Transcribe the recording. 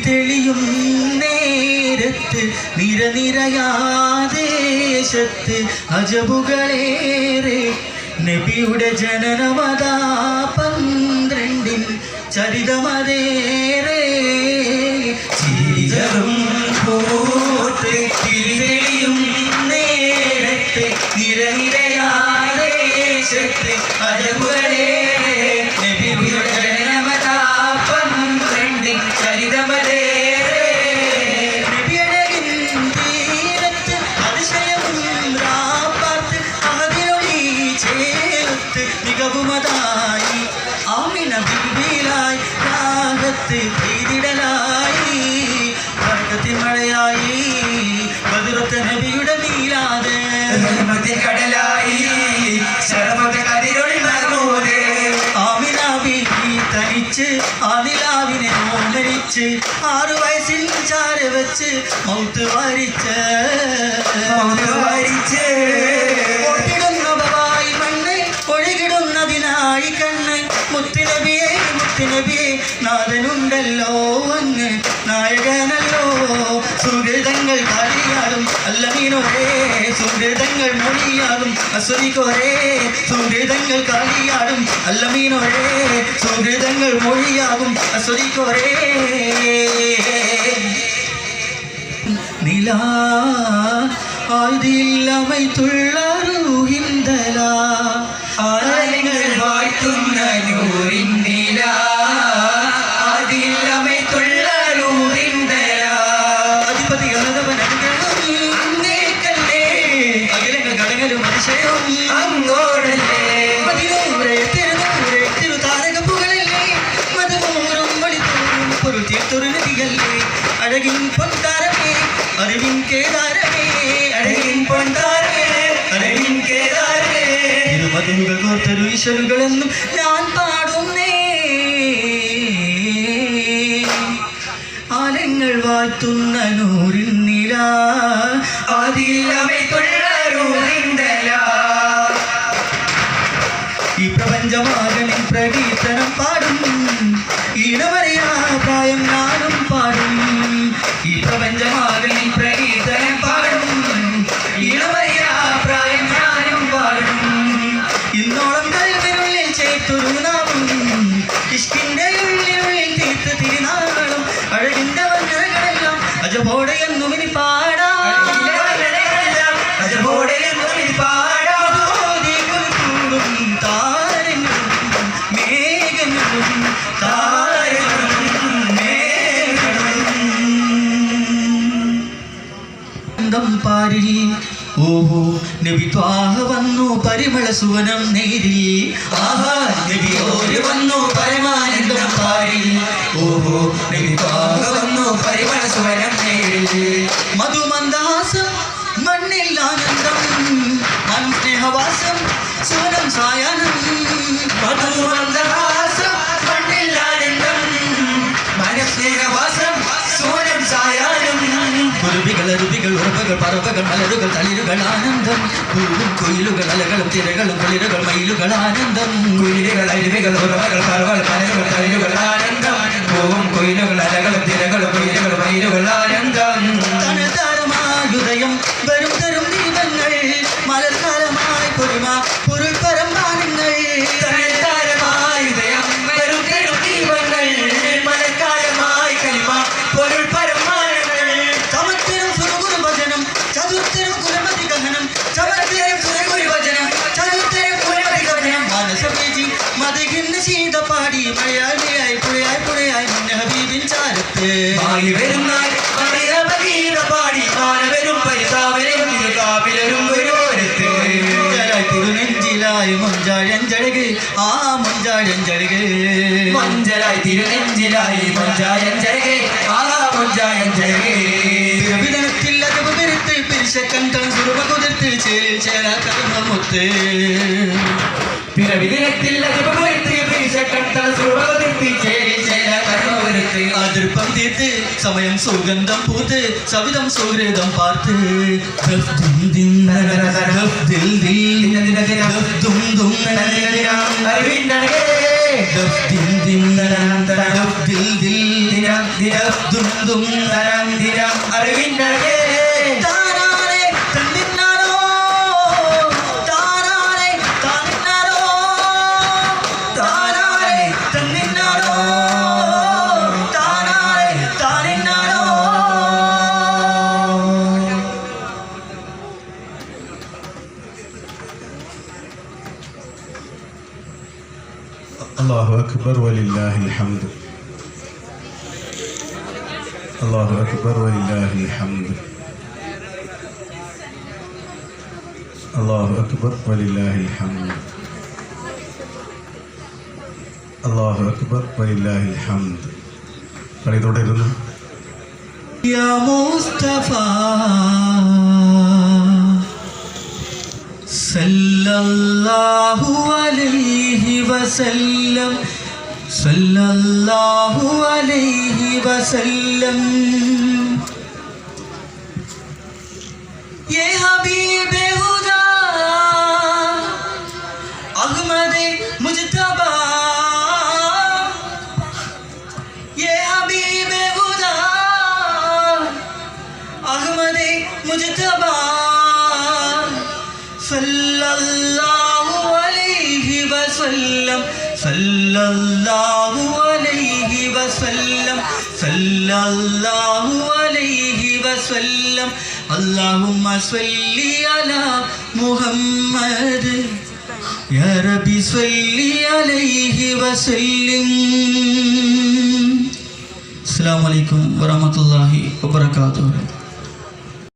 തെളിയും നേരത്ത് നിരനിരയാദേശത്ത് അജബുകളേറെ നബിയുടെ ജനനമതാ 12 ചരിതമതേറെ ചിരിജറും പോട്ട് തിരിതെളിയും നേരത്ത് നിരനിരയാദേശത്ത് അജബുകളേറെ നബിയുടെ ജനനമതാ 12 ചരിതമതേറെ നബിയഴകിൻ തീരത്ത് അതിശയവും റാപ്പാർത്ത് അഹദിനൊളി ചേർത്ത് മികവുമതായി ആമിന ബിബിലായി രാഗത്ത് പെയ്തിടലായി വർഗത്തിൻ മഴയായി ബദറത്ത നബിയുടെ മീലാദ് കടലായി ആമിന ബിബി തനിച്ച് ആ നിലാവിനെ ഓമരിച്ച് 6 വയസ്സിൽ ചാര വെച്ച് മൗത്ത് വാരിച്ച് ഒട്ടിടുന്നവായി മണ്ണ് ഒഴുകിടുന്നതിനായി കണ്ണ് മുത്തുനബിയെ നാഥനുണ്ടല്ലോ അങ്ങ് നായകനല്ലോ സുഹൃതങ്ങൾ കളിയാടും അല്ലമീനോരേ സുഹൃതങ്ങൾ മൊഴിയാടും അസ്വദിക്കോരേ സുഹൃതങ്ങൾ കളിയാടും അല്ലമീനോരേ സുഹൃതങ്ങൾ മൊഴിയാകും അസ്വദിക്കോരേ നിലാ ആദിൽ അമൈത്തുള്ള റൂഹിന്തല ആലങ്ങൾ വാഴ്ത്തുന്ന നൂറിൻ നിലാ ആദിൽ അമൈത്തുള്ള റൂഹിന്തല അധിപതി അങ്ങേക്കല്ലേ അഖിലങ്ങൾ കടങ്ങലും അതിശയവും അങ്ങോടല്ലേ മതിനൂരെ തിരുതാരകപ്പുകളല്ലേ മധുമൂറും വളിതൂറും പൊരുൾ തീർത്തൊരു നദിയല്ലേ അഴകിൻ പൊൻതാരമേ അറിവിൻ കേദാരമേ അഴകിൻ പൊൻതാരമേ അറിവിൻ കേദാരമേ ഇരുമതിലുകൾ കോർത്തൊരു ഈശ്വരുകളെന്നും ഞാൻ പാടുന്നേ ആലങ്ങൾ വാഴ്ത്തുന്ന നൂറിൻ നില ഈ പ്രപഞ്ചമാകണിൻ പ്രകീർത്തനം പാടും ഈണമറിയാ പ്രായം ഞാനും പാടും ഈ പ്രപഞ്ചമാകണിൻ പ്രകീർത്തനം പാടും ഈണമറിയാ പ്രായം ഞാനും പാടും ഇന്നോളം കൽവിനുള്ളിൽ ചേർത്തൊരു നാമം ഇഷ്കിന്റെ ഉള്ളിനുള്ളിൽ തീർത്ത് തിരുനാളും അഴകിന്റെ വന്നകളെല്ലാം അജബോടെയെന്നും ഇനി പാടാം അജബോടെയെന്നും ഇനി പാടാം കൂടും താരങ്ങളും മേഘങ്ങളും പാരിൽ ഓഹോ നബി ത്വാഹ വന്നു പരിമള സുവനം നേരിൽ ആഹാ നബി ഓര് വന്നു പരമാനന്ദം പാരിൽ ഓഹോ നബി ത്വാഹ വന്നു പരിമള സുവനം നേരിൽ മധുമന്ദാസം മണ്ണിൽ ആനന്ദം മനം സ്നേഹവാസം സുവനം സായാനം മധുമന്ദാസം മണ്ണിൽ ആനന്ദം മനം സ്നേഹവാസം സുവനം സായാനം കുരുവികൾ അരുവികൾ ഉറവകൾ പറവകൾ മലരുകൾ തളിരുകൾ ആനന്ദം പൂവും കുയിലുകൾ അലകളും തിരകളും കുളിരുകൾ മയിലുകൾ ആനന്ദം കുയിലുകൾ അരുവികൾ ഉറവകൾ പറവകൾ മലരുകൾ തളിരുകൾ ആനന്ദം പൂവും കുയിലുകൾ അലകളും തിരകളും കുയിലുകൾ മയിലുകൾ ആനന്ദം തനതാരമായുദയം വരും തരും ദീപങ്ങൾ മലർക്കാലമായി പൊരുമ പൊരുൾ പരമാനങ്ങൾ തനതാരമായുദയം വരും തരും ദീപങ്ങൾ മലർക്കാലമായി കലിമ പൊരുൾ പാടി മഴയായി പുഴയായി പുഴയായി മുന്ന ഹബീബിൻ ചാരത്ത് തിരുനെഞ്ചിലായി മൊഞ്ചാഴഞ്ചഴക് ആ മൊഞ്ചാഴഞ്ചഴക് മഞ്ചലായി തിരുനെഞ്ചിലായി മൊഞ്ചാഴഞ്ചഴക് ആ മൊഞ്ചാഴഞ്ചഴക് തിരുവിധനത്തിൽ അതവ് പെരുത്ത് പിരിശക്കന്തം സുറുമ കുതിർത്ത് ചേരിൽ ചേരാ കർമ്മമുത്ത് പിറവിദിനത്തിൽ അതവ് പെരുത്ത് അതിർപ്പം തീർത്ത് സമയം സുഗന്ധം പൂത്ത് സവിധം സുഹൃതം പാർത്ത് ദിനം ദും ദും തരം ദിനം അറിവിന്നഴകേ താനാരേ തന്നിന്നാനോ താനാരേ തന്നിന്നാനോ താനാരേ തന്നിന്നാനോ താനാരേ തന്നിന്നാനോ الله أكبر ولله الحمد الله أكبر ولله الحمد الله أكبر ولله الحمد الله أكبر ولله الحمد കളി തുടരുന്നു يا مصطفى صلى الله عليه وسلم صلى الله عليه وسلم ये हबीब खुदा अहमद मुजतबा ये हबीब खुदा अहमद मुजतबा सल्लल्लाहु अलैहि वसल्लम सल्लल्लाहु अलैहि वसल्लम सल्लल्लाहु अलैहि वसल्लम अल्लाहुम्मा सल्ली अला मुहम्मद या रब्बी सल्ली अलैहि वसल्लिम अस्सलामु अलैकुम वरहमतुल्लाहि वबरकातुहू